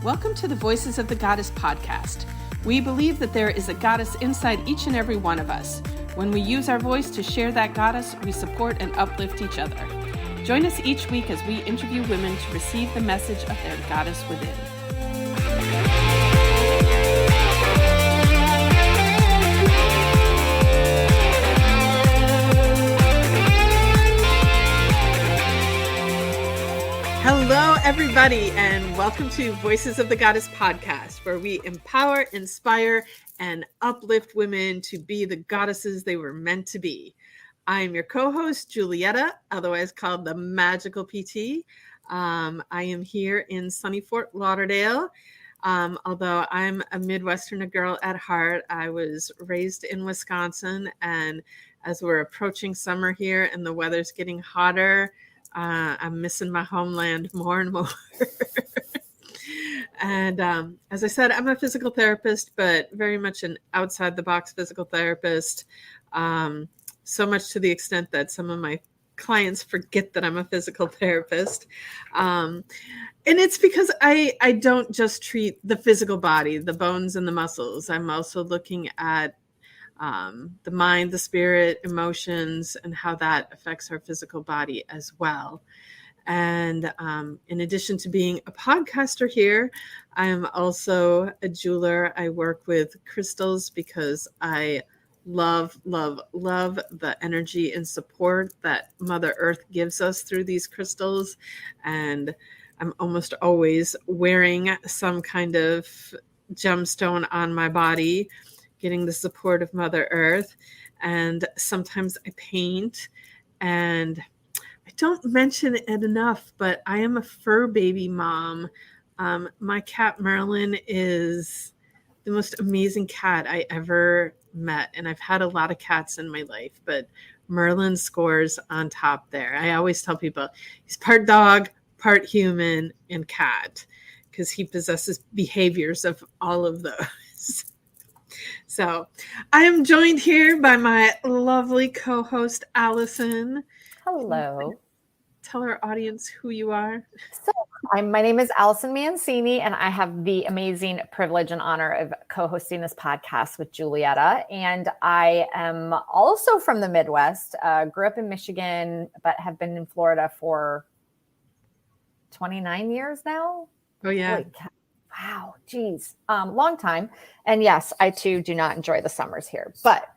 Welcome to the Voices of the Goddess podcast. We believe that there is a goddess inside each and every one of us. When we use our voice to share that goddess, we support and uplift each other. Join us each week as we interview women to receive the message of their goddess within. Hello, everybody, and welcome to Voices of the Goddess podcast, where we empower, inspire, and uplift women to be the goddesses they were meant to be. I'm your co-host, Julietta, otherwise called the Magical PT. I am here in sunny Fort Lauderdale. Although I'm a Midwesterner girl at heart, I was raised in Wisconsin, and as we're approaching summer here and the weather's getting hotter, I'm missing my homeland more and more. And as I said, I'm a physical therapist, but very much an outside-the-box physical therapist. So much to the extent that some of my clients forget that I'm a physical therapist. And it's because I don't just treat the physical body, the bones and the muscles. I'm also looking at the mind, the spirit, emotions, and how that affects our physical body as well. And in addition to being a podcaster here, I am also a jeweler. I work with crystals because I love the energy and support that Mother Earth gives us through these crystals. And I'm almost always wearing some kind of gemstone on my body, getting the support of Mother Earth. And sometimes I paint, and I don't mention it enough, but I am a fur baby mom. My cat Merlin is the most amazing cat I ever met. And I've had a lot of cats in my life, but Merlin scores on top there. I always tell people he's part dog, part human, and cat, because he possesses behaviors of all of those. So I am joined here by my lovely co-host, Allyson. Hello. Tell our audience who you are. So my name is Allyson Mancini, and I have the amazing privilege and honor of co-hosting this podcast with Julietta. And I am also from the Midwest, grew up in Michigan, but have been in Florida for 29 years now. Oh, yeah. Wow, geez, long time. And yes, I too do not enjoy the summers here, but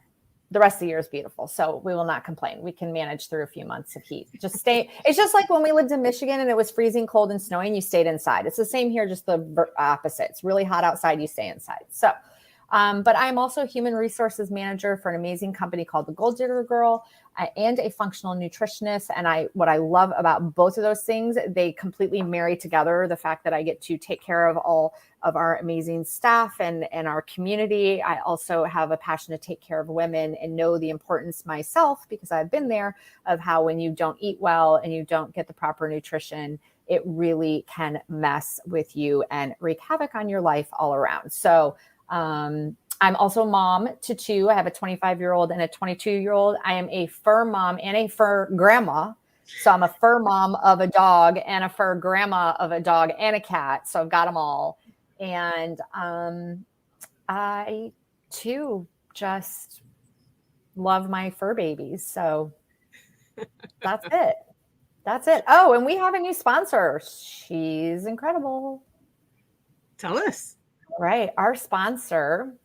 the rest of the year is beautiful. So we will not complain. We can manage through a few months of heat. Just stay. It's just like when we lived in Michigan and it was freezing cold and snowing, you stayed inside. It's the same here, just the opposite. It's really hot outside, you stay inside. So, but I'm also a human resources manager for an amazing company called the Gold Digger Girl, and a functional nutritionist. And what I love about both of those things, they completely marry together. The fact that I get to take care of all of our amazing staff and our community. I also have a passion to take care of women and know the importance myself, because I've been there, of how when you don't eat well and you don't get the proper nutrition, it really can mess with you and wreak havoc on your life all around. So I'm also a mom to two. I have a 25-year-old and a 22-year-old. I am a fur mom and a fur grandma. So I'm a fur mom of a dog and a fur grandma of a dog and a cat. So I've got them all. And I too just love my fur babies. So that's it. That's it. Oh, and we have a new sponsor. She's incredible. Tell us. Right. Our sponsor,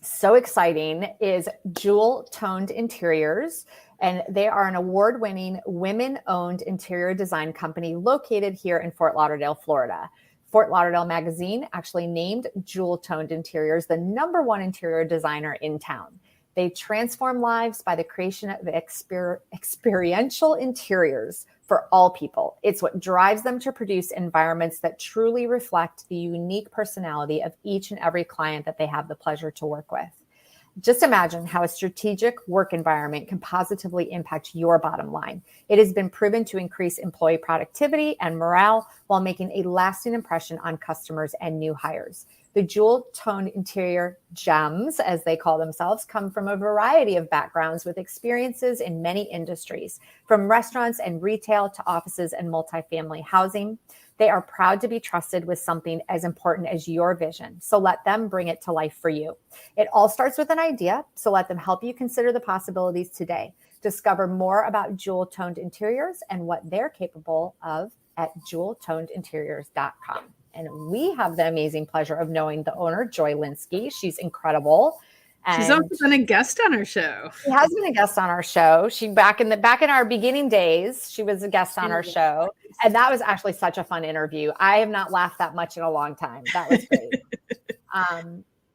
so exciting, is Jewel Toned Interiors. And they are an award-winning women-owned interior design company located here in Fort Lauderdale, Florida. Fort Lauderdale Magazine actually named Jewel Toned Interiors the #1 interior designer in town. They transform lives by the creation of experiential interiors for all people. It's what drives them to produce environments that truly reflect the unique personality of each and every client that they have the pleasure to work with. Just imagine how a strategic work environment can positively impact your bottom line. It has been proven to increase employee productivity and morale while making a lasting impression on customers and new hires. The jewel-toned interior gems, as they call themselves, come from a variety of backgrounds with experiences in many industries, from restaurants and retail to offices and multifamily housing. They are proud to be trusted with something as important as your vision. So let them bring it to life for you. It all starts with an idea. So let them help you consider the possibilities today. Discover more about jewel-toned interiors and what they're capable of at jeweltonedinteriors.com. And we have the amazing pleasure of knowing the owner, Joy Linsky. She's incredible. And she's also been a guest on our show. She has been a guest on our show. She back in our beginning days, she was a guest on our show. And that was actually such a fun interview. I have not laughed that much in a long time. That was great.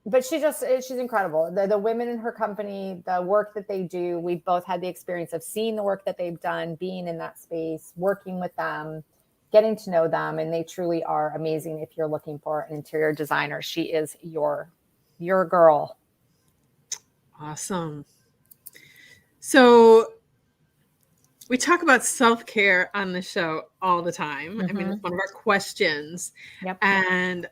But she's incredible. The women in her company, the work that they do, we've both had the experience of seeing the work that they've done, being in that space, working with them, getting to know them. And they truly are amazing. If you're looking for an interior designer, she is your girl. Awesome. So we talk about self-care on the show all the time. I mean, it's one of our questions. Yep. And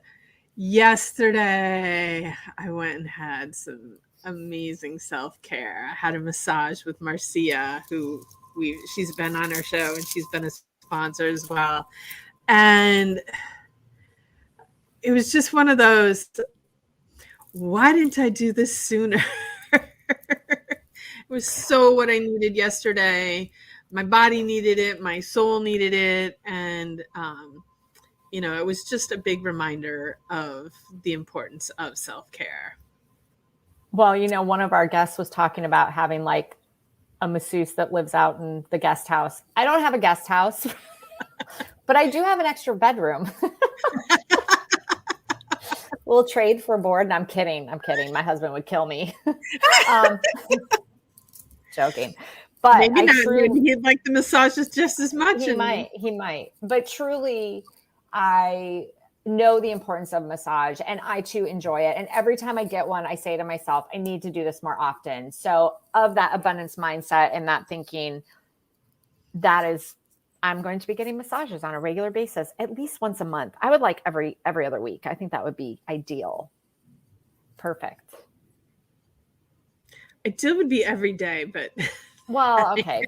yesterday I went and had some amazing self-care. I had a massage with Marcia, who she's been on our show and she's been a sponsor as well. And it was just one of those, why didn't I do this sooner? It was so what I needed yesterday. My body needed it. My soul needed it. And, it was just a big reminder of the importance of self-care. Well, one of our guests was talking about having like a masseuse that lives out in the guest house. I don't have a guest house, but I do have an extra bedroom. We'll trade for board. And I'm kidding. My husband would kill me. Joking. But maybe not. He'd like the massages just as much. He might. But truly, I know the importance of massage and I too enjoy it. And every time I get one, I say to myself, I need to do this more often. So of that abundance mindset and that thinking, I'm going to be getting massages on a regular basis, at least once a month. I would like every other week. I think that would be ideal. Perfect. Ideal would be every day, but well, okay,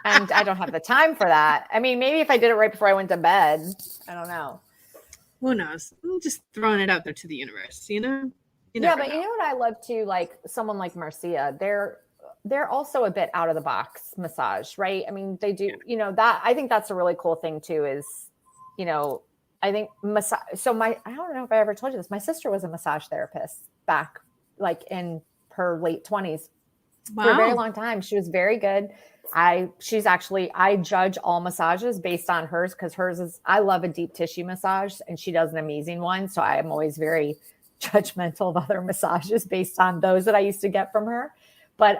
and I don't have the time for that. I mean, maybe if I did it right before I went to bed, I don't know. Who knows? I'm just throwing it out there to the universe, Yeah, but you know what I love too? Like someone like Marcia, they're also a bit out of the box massage, right? I mean, they do, that I think that's a really cool thing too, is, I think massage. So I don't know if I ever told you this. My sister was a massage therapist back like in her late 20s. Wow. For a very long time. She was very good. I judge all massages based on hers, because hers is, I love a deep tissue massage and she does an amazing one. So I am always very judgmental of other massages based on those that I used to get from her. But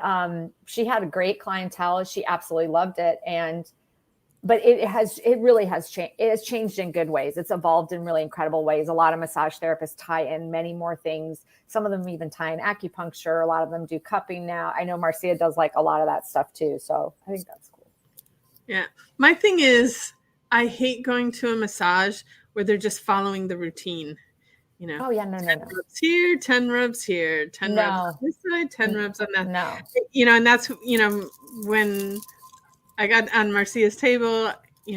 she had a great clientele. She absolutely loved it. But it really has changed. It has changed in good ways. It's evolved in really incredible ways. A lot of massage therapists tie in many more things. Some of them even tie in acupuncture. A lot of them do cupping now. I know Marcia does like a lot of that stuff too. So I think that's cool. Yeah. My thing is, I hate going to a massage where they're just following the routine. Oh yeah, no. Rubs here, 10 rubs here, 10 rubs on this side, 10 rubs on that. No. And that's, when I got on Marcia's table,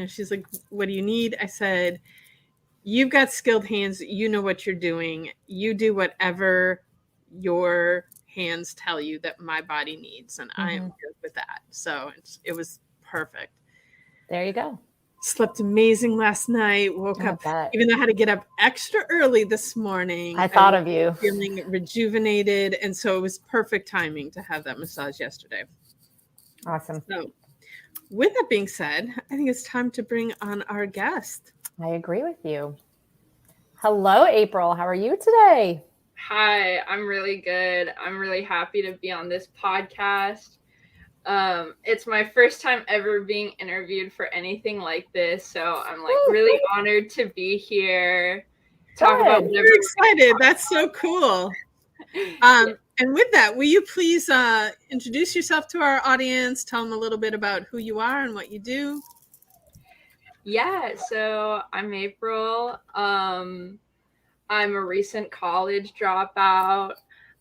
she's like, what do you need? I said, you've got skilled hands. You know what you're doing. You do whatever your hands tell you that my body needs. And I am good with that. So it was perfect. There you go. Slept amazing last night. Woke up, even though I had to get up extra early this morning. I thought of you. Feeling rejuvenated. And so it was perfect timing to have that massage yesterday. Awesome. So with that being said, I think it's time to bring on our guest. I agree with you. Hello, April. How are you today? Hi, I'm really good. I'm really happy to be on this podcast. It's my first time ever being interviewed for anything like this, so I'm really honored to be here. Talk about whatever. We're excited. That's so cool. And with that, will you please introduce yourself to our audience? Tell them a little bit about who you are and what you do. Yeah, so I'm April. I'm a recent college dropout.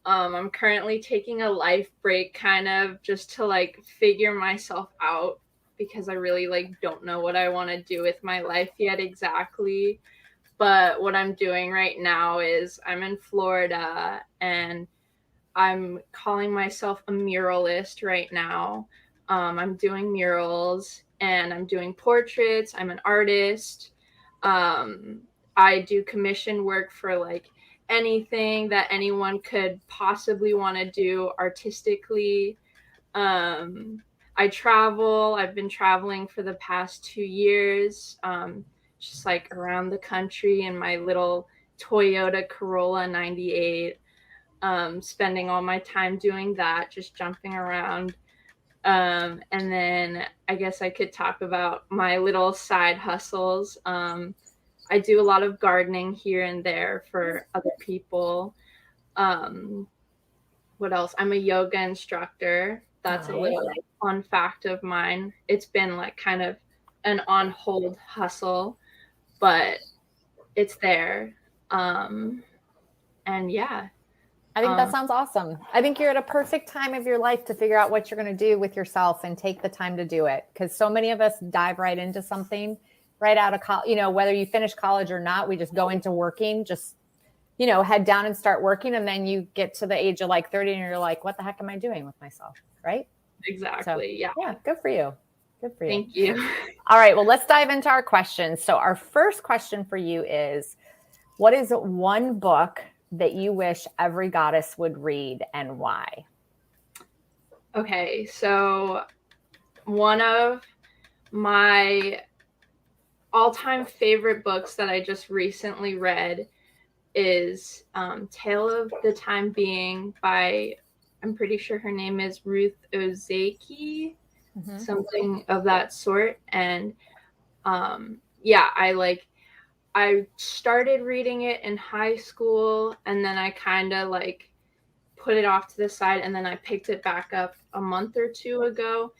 I'm currently taking a life break kind of just to like figure myself out because I really like don't know what I want to do with my life yet exactly. But what I'm doing right now is I'm in Florida and I'm calling myself a muralist right now. I'm doing murals and I'm doing portraits. I'm an artist. Um, I do commission work for like anything that anyone could possibly want to do artistically. Um, I travel. I've been traveling for the past 2 years, just like around the country in my little Toyota Corolla 98, spending all my time doing that, just jumping around. And then I guess I could talk about my little side hustles. I do a lot of gardening here and there for other people. What else? I'm a yoga instructor. That's a little like, fun fact of mine. It's been like kind of an on hold hustle, but it's there. And yeah. I think that sounds awesome. I think you're at a perfect time of your life to figure out what you're going to do with yourself and take the time to do it. Because so many of us dive right into something right out of college, whether you finish college or not, we just go into working, just, head down and start working. And then you get to the age of like 30 and you're like, what the heck am I doing with myself? Right? Exactly. So, yeah. Good for you. Good for you. Thank you. All right. Well, let's dive into our questions. So our first question for you is, what is one book that you wish every goddess would read and why? Okay, so one of my all-time favorite books that I just recently read is Tale of the Time Being by, I'm pretty sure her name is Ruth Ozeki, something of that sort. And I started reading it in high school and then I kind of like put it off to the side and then I picked it back up a month or two ago.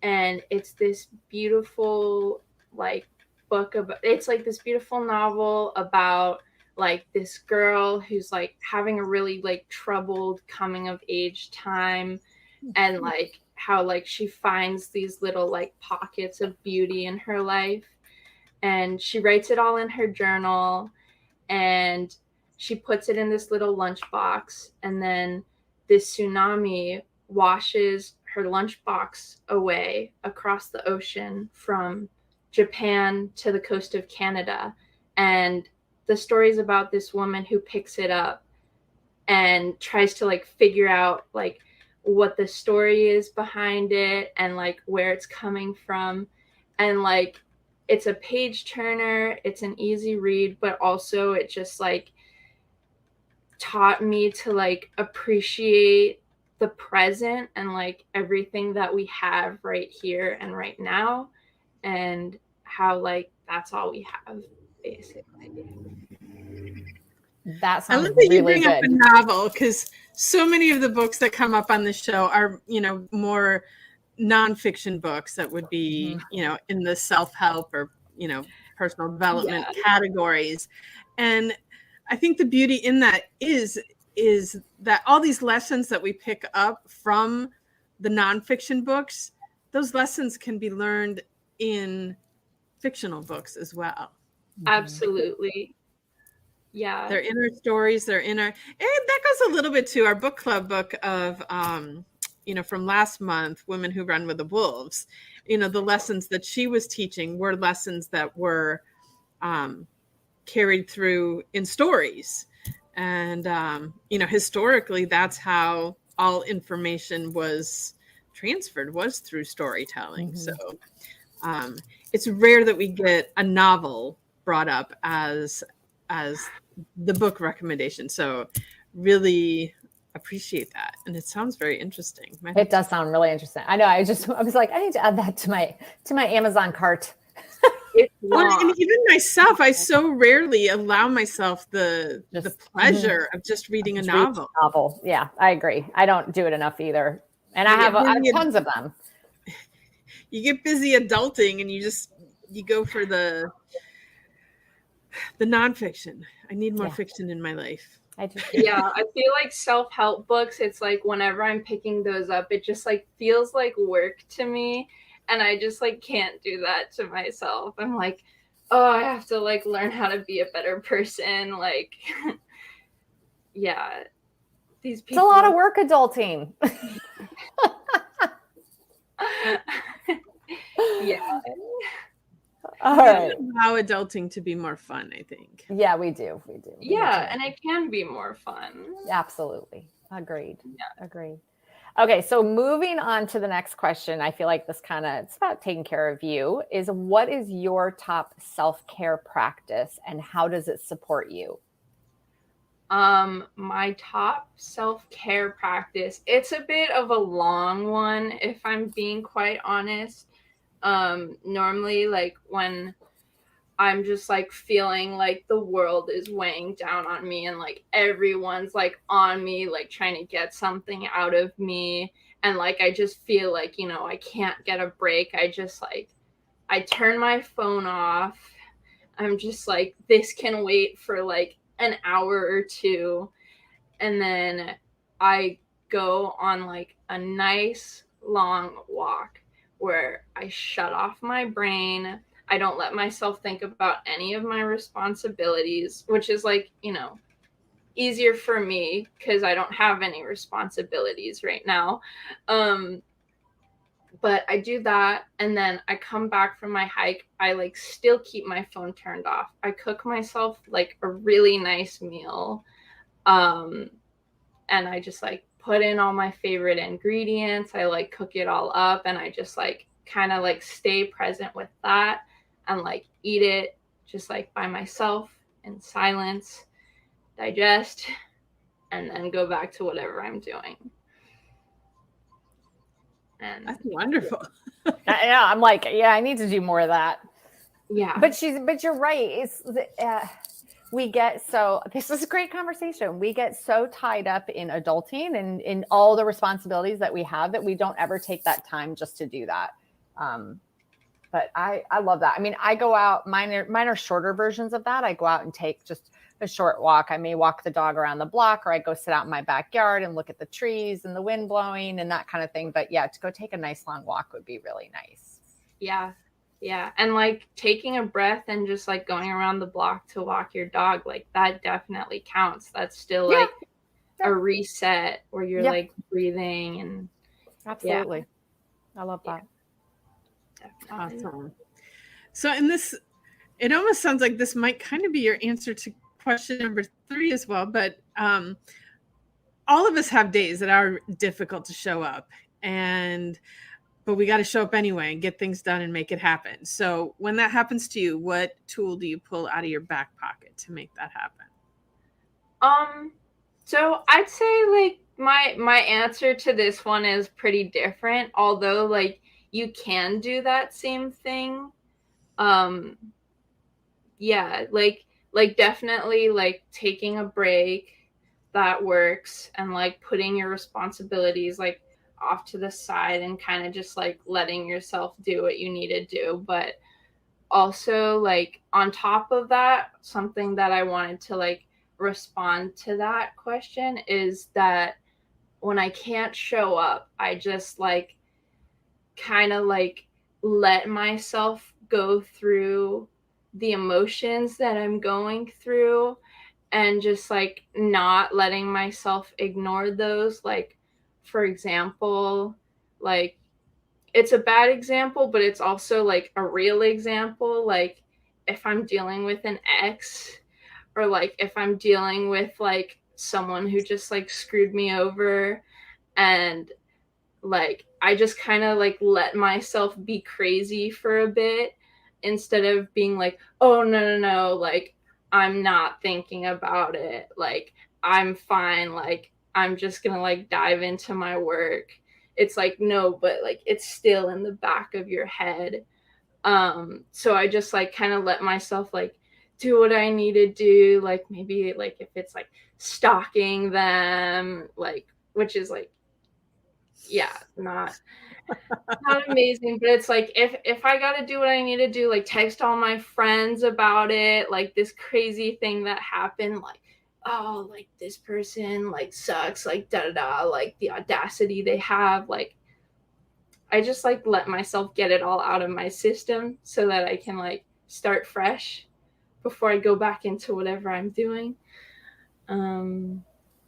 And it's this beautiful like book about, it's like this beautiful novel about like this girl who's like having a really like troubled coming of age time and like how like she finds these little like pockets of beauty in her life. And she writes it all in her journal and she puts it in this little lunchbox. And then this tsunami washes her lunchbox away across the ocean from Japan to the coast of Canada. And the story is about this woman who picks it up and tries to like figure out like what the story is behind it and like where it's coming from. And like, it's a page turner, it's an easy read, but also it just like taught me to like appreciate the present and like everything that we have right here and right now and how like that's all we have basically. That sounds I love that really you bring good. up a novel because so many of the books that come up on the show are, more nonfiction books that would be, in the self-help or, personal development categories. And I think the beauty in that is that all these lessons that we pick up from the nonfiction books, those lessons can be learned in fictional books as well. Absolutely. Yeah. They're inner stories, and that goes a little bit to our book club book of, from last month, Women Who Run with the Wolves. The lessons that she was teaching were lessons that were carried through in stories. And, historically, that's how all information was transferred, was through storytelling. So it's rare that we get a novel brought up as the book recommendation. So really appreciate that. And it sounds very interesting. It does sound really interesting. I know. I was like, I need to add that to my Amazon cart. And even myself, I so rarely allow myself the pleasure of just reading a novel. Yeah, I agree. I don't do it enough either. And I have tons of them. You get busy adulting and you go for The nonfiction. I need more Yeah. fiction in my life. I do. Yeah, I feel like self-help books, it's like whenever I'm picking those up, it just like feels like work to me, and I just like can't do that to myself. I'm like, oh, I have to like learn how to be a better person. Like, yeah, these It's a people. lot of work adulting. Yeah. All We right. allow adulting to be more fun, I think. Yeah, we do. We do. We Yeah, and it can be more fun. absolutely. Agreed. Yeah. Agreed. Okay, so moving on to the next question, I feel like this kind of, it's about taking care of you, is what is your top self-care practice and how does it support you? My top self-care practice, it's a bit of a long one, if I'm being quite honest. Normally, like when I'm just like feeling like the world is weighing down on me and like everyone's like on me, like trying to get something out of me. And like I just feel like, you know, I can't get a break. I turn my phone off. I'm just like, this can wait for like an hour or two. And then I go on like a nice long walk where I shut off my brain. I don't let myself think about any of my responsibilities, which is like, you know, easier for me because I don't have any responsibilities right now. But I do that, and then I come back from my hike. I like still keep my phone turned off. I cook myself like a really nice meal. And I just like put in all my favorite ingredients. I like cook it all up, and I just like kind of like stay present with that and like eat it just like by myself in silence, digest, and then go back to whatever I'm doing. And That's wonderful. Yeah, I'm like, yeah, I need to do more of that. yeah, But you're right. It's we get so, this is a great conversation. We get so tied up in adulting and in all the responsibilities that we have that we don't ever take that time just to do that. But I love that. I mean, I go out, mine are shorter versions of that. I go out and take just a short walk. I may walk the dog around the block, or I go sit out in my backyard and look at the trees and the wind blowing and that kind of thing. But yeah, to go take a nice long walk would be really nice. yeah. Yeah. And like taking a breath and just like going around the block to walk your dog, like that definitely counts. That's still like a reset where you're like breathing and absolutely. I love that. Definitely. Awesome. So in this, it almost sounds like this might kind of be your answer to question number 3 as well, but all of us have days that are difficult to show up, but we got to show up anyway and get things done and make it happen. So when that happens to you, what tool do you pull out of your back pocket to make that happen? So I'd say like my answer to this one is pretty different, although like you can do that same thing. Yeah, like definitely like taking a break, that works, and like putting your responsibilities like off to the side and kind of just like letting yourself do what you need to do. But also like on top of that, something that I wanted to like respond to that question is that when I can't show up, I just like kind of like let myself go through the emotions that I'm going through and just like not letting myself ignore those. Like, for example, like it's a bad example, but it's also like a real example. Like if I'm dealing with an ex, or like if I'm dealing with like someone who just like screwed me over, and like I just kind of like let myself be crazy for a bit instead of being like, oh no, like I'm not thinking about it, like I'm fine, like I'm just gonna like dive into my work. It's like, no, but like it's still in the back of your head. So I just like kind of let myself like do what I need to do, like maybe like if it's like stalking them, like, which is like yeah, not amazing, but it's like if I gotta do what I need to do, like text all my friends about it, like this crazy thing that happened, like, oh, like this person like sucks, like da da da, like the audacity they have, like I just like let myself get it all out of my system so that I can like start fresh before I go back into whatever I'm doing. I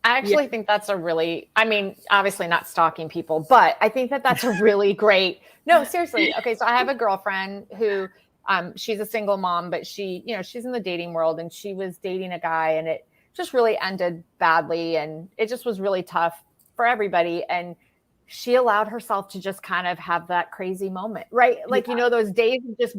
actually think that's a really, I mean, obviously not stalking people, but I think that that's a really great, no, seriously. Okay. So I have a girlfriend who, she's a single mom, but she, you know, she's in the dating world and she was dating a guy and it just really ended badly. And it just was really tough for everybody. And she allowed herself to just kind of have that crazy moment, right? Like, you know, those days of just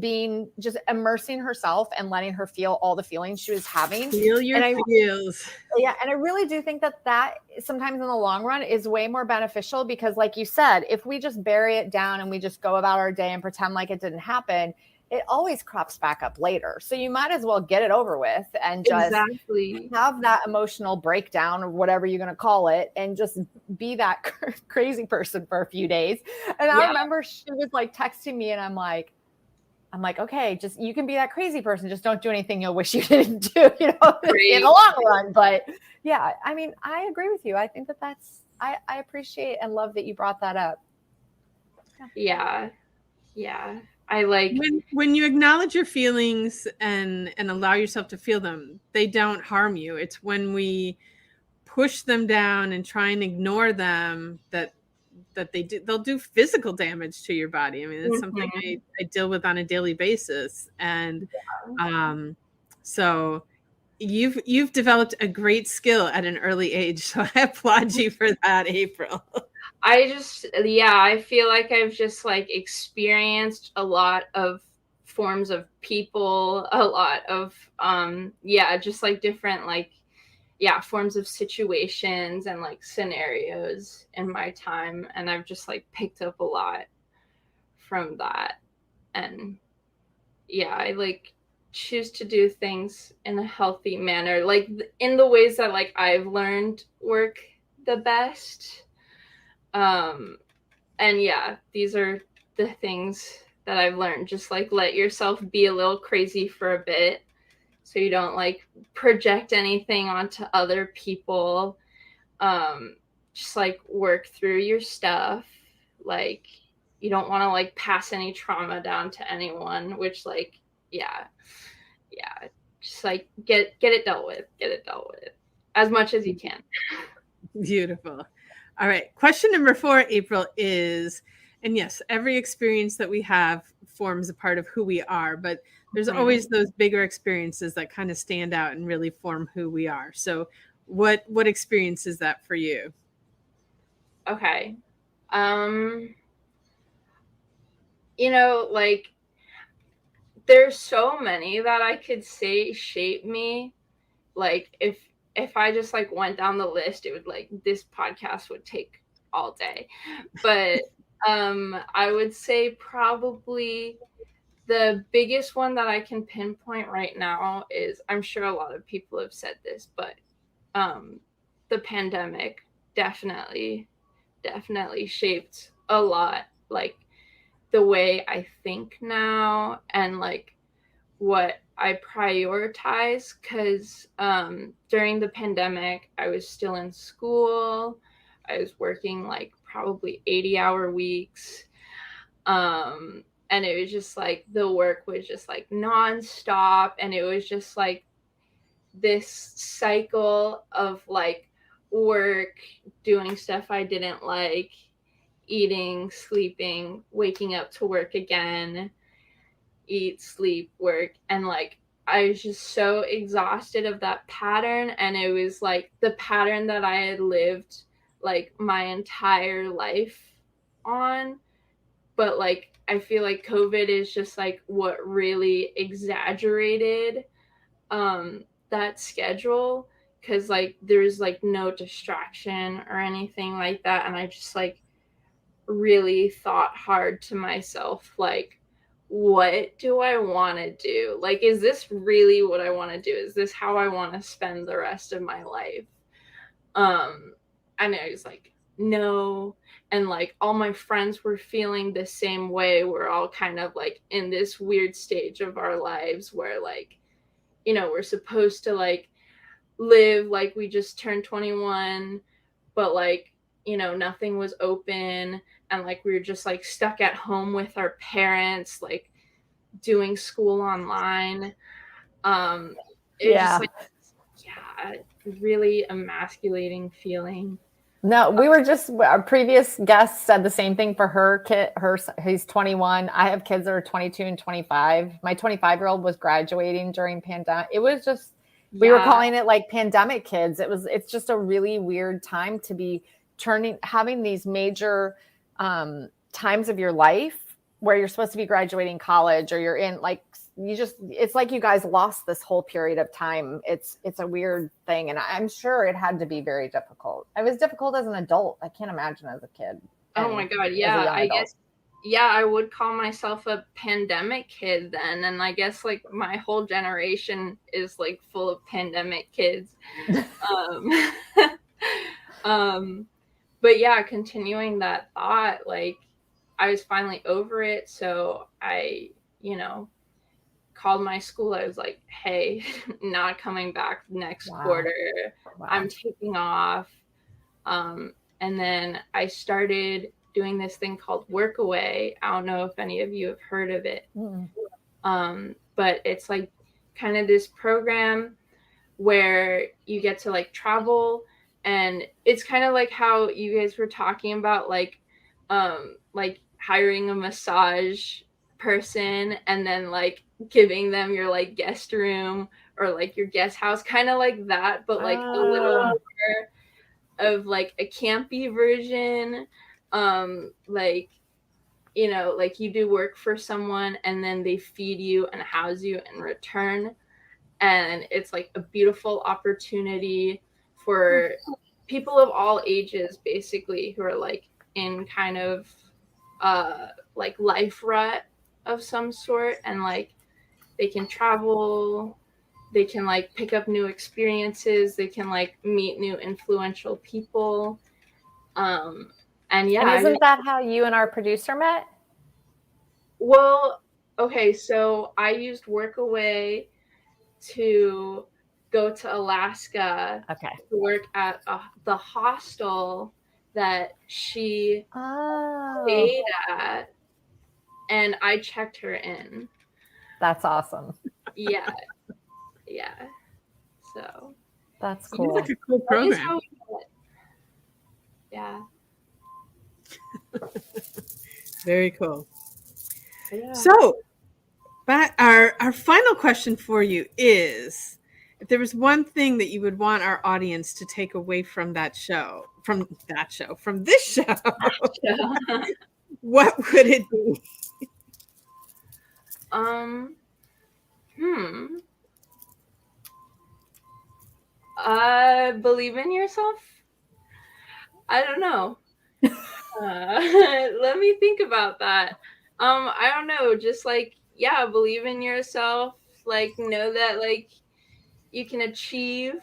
immersing herself and letting her feel all the feelings she was having. Feel your feels. Yeah. And I really do think that sometimes in the long run is way more beneficial because like you said, if we just bury it down and we just go about our day and pretend like it didn't happen, it always crops back up later. So you might as well get it over with and just have that emotional breakdown or whatever you're going to call it and just be that crazy person for a few days. And I remember she was like texting me and I'm like, okay, just, you can be that crazy person. Just don't do anything you'll wish you didn't do, you know, in the long run. But yeah, I mean, I agree with you. I think that's, I appreciate and love that you brought that up. Yeah. I like when you acknowledge your feelings and allow yourself to feel them, they don't harm you. It's when we push them down and try and ignore them that they'll do physical damage to your body. I mean, it's something I deal with on a daily basis. And so you've developed a great skill at an early age. So I applaud you for that, April. I feel like I've just like experienced a lot of forms of people, a lot of just like different like forms of situations and like scenarios in my time, and I've just like picked up a lot from that. And I like choose to do things in a healthy manner, like in the ways that like I've learned work the best. And these are the things that I've learned. Just like let yourself be a little crazy for a bit so you don't like project anything onto other people. Just like work through your stuff. Like you don't want to like pass any trauma down to anyone, which like, just like get it dealt with as much as you can. Beautiful. All right. Question number 4, April, is, and yes, every experience that we have forms a part of who we are, but there's always those bigger experiences that kind of stand out and really form who we are. So what experience is that for you? Okay. You know, like there's so many that I could say shape me. Like if I just like went down the list, it would like, this podcast would take all day. But I would say probably the biggest one that I can pinpoint right now is, I'm sure a lot of people have said this, but the pandemic definitely shaped a lot, like the way I think now and like what I prioritize, because during the pandemic, I was still in school. I was working like probably 80-hour weeks. And it was just like the work was just like nonstop. And it was just like this cycle of like work, doing stuff I didn't like, eating, sleeping, waking up to work again, eat, sleep, work. And like I was just so exhausted of that pattern, and it was like the pattern that I had lived like my entire life on. But like I feel like COVID is just like what really exaggerated that schedule, because like there's like no distraction or anything like that. And I just like really thought hard to myself, like, what do I want to do? Like, is this really what I want to do? Is this how I want to spend the rest of my life? And I was like, know. And like all my friends were feeling the same way. We're all kind of like in this weird stage of our lives where like, you know, we're supposed to like live like we just turned 21, but like, you know, nothing was open, and like we were just like stuck at home with our parents, like doing school online. It was just like, yeah, really emasculating feeling. No, we were just, our previous guest said the same thing for her kid. He's 21. I have kids that are 22 and 25. My 25-year-old was graduating during pandemic. It was just, we were calling it like pandemic kids. It's just a really weird time to be having these major times of your life where you're supposed to be graduating college, or you're in like, it's like you guys lost this whole period of time. It's a weird thing. And I'm sure it had to be very difficult. It was difficult as an adult. I can't imagine as a kid. Oh my God. Yeah. I guess, yeah, I would call myself a pandemic kid then. And I guess like my whole generation is like full of pandemic kids. But yeah, continuing that thought, like I was finally over it. So I, you know, called my school. I was like, hey, not coming back next quarter. I'm taking off. And then I started doing this thing called Workaway. I don't know if any of you have heard of it. But it's like kind of this program where you get to like travel, and it's kind of like how you guys were talking about like hiring a massage person and then like giving them your like guest room or like your guest house, kind of like that, but like a little more of like a campy version. Like, you know, like you do work for someone and then they feed you and house you in return, and it's like a beautiful opportunity for people of all ages basically who are like in kind of like life rut of some sort, and like they can travel, they can like pick up new experiences, they can like meet new influential people. And yeah, and isn't that how you and our producer met? Well, okay, so I used Workaway to go to Alaska to work at the hostel that she stayed at, and I checked her in. That's awesome. Yeah. So that's cool. It's like a cool program. Yeah. Very cool. Yeah. So, but our final question for you is, if there was one thing that you would want our audience to take away from this show, what would it be? Believe in yourself? I don't know. Let me think about that. I don't know. Just like, yeah, believe in yourself. Like, know that like you can achieve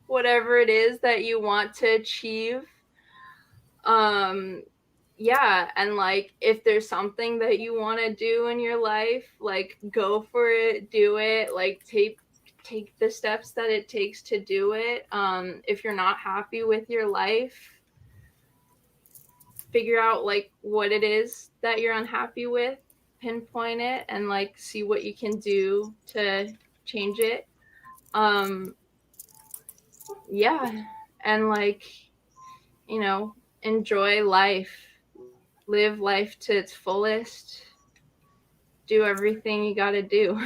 whatever it is that you want to achieve. Yeah, and like if there's something that you want to do in your life, like go for it, do it, like take the steps that it takes to do it. If you're not happy with your life, figure out like what it is that you're unhappy with, pinpoint it, and like see what you can do to change it. Yeah, and like, you know, enjoy life, live life to its fullest, do everything you got to do.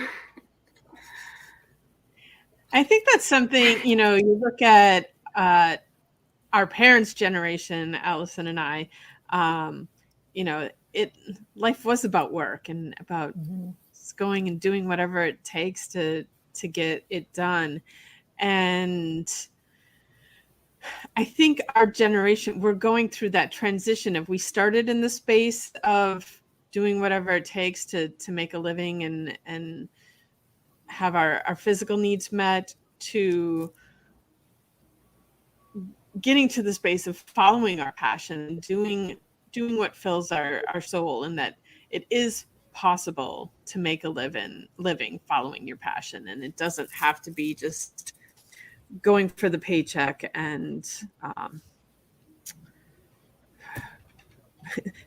I think that's something, you know, you look at our parents' generation, Allyson and I, you know, life was about work and about going and doing whatever it takes to get it done. And I think our generation, we're going through that transition of, we started in the space of doing whatever it takes to make a living and have our physical needs met, to getting to the space of following our passion, doing what fills our soul, and that it is possible to make a living following your passion. And it doesn't have to be just going for the paycheck and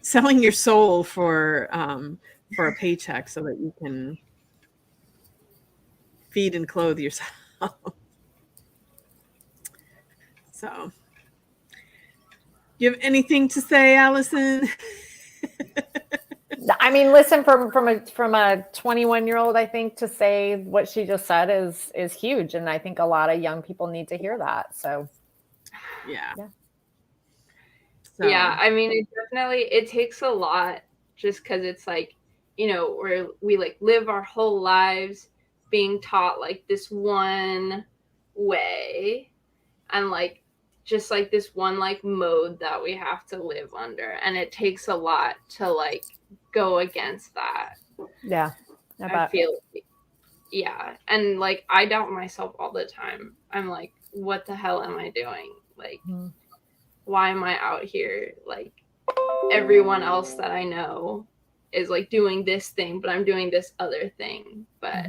selling your soul for a paycheck so that you can feed and clothe yourself. So, you have anything to say, Allyson? I mean, listen, from a 21-year-old, I think to say what she just said is huge, and I think a lot of young people need to hear that. So, yeah. So. Yeah, I mean, it takes a lot, just because it's like, we like live our whole lives being taught like this one way, and like just like this one like mode that we have to live under, and it takes a lot to like go against that. Yeah, I feel, yeah, and like I doubt myself all the time. I'm like, what the hell am I doing? Like, why am I out here? Like, everyone else that I know is like doing this thing, but I'm doing this other thing. But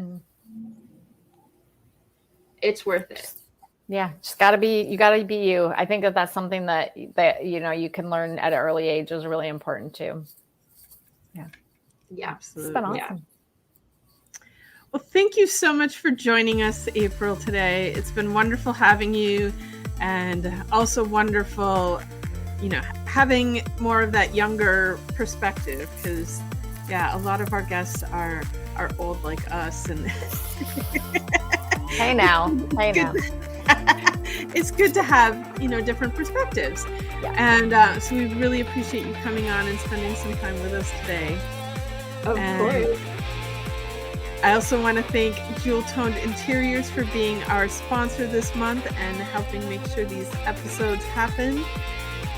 it's worth it. Yeah, you gotta be you. I think that's something that you can learn at an early age is really important too. Yeah, absolutely. It's been awesome. Yeah. Well, thank you so much for joining us, April, today. It's been wonderful having you, and also wonderful, having more of that younger perspective, because a lot of our guests are old like us, and hey now. It's good to have different perspectives. And so we really appreciate you coming on and spending some time with us today. Of course. I also want to thank Jewel Toned Interiors for being our sponsor this month and helping make sure these episodes happen.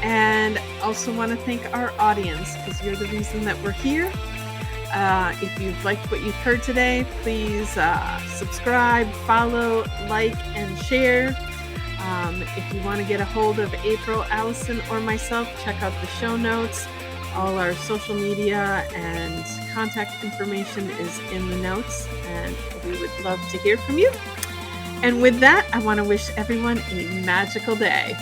And also want to thank our audience, because you're the reason that we're here. If you've liked what you've heard today, please subscribe, follow, like, and share. If you want to get a hold of April, Allyson, or myself, check out the show notes. All our social media and contact information is in the notes, and we would love to hear from you. And with that, I want to wish everyone a magical day.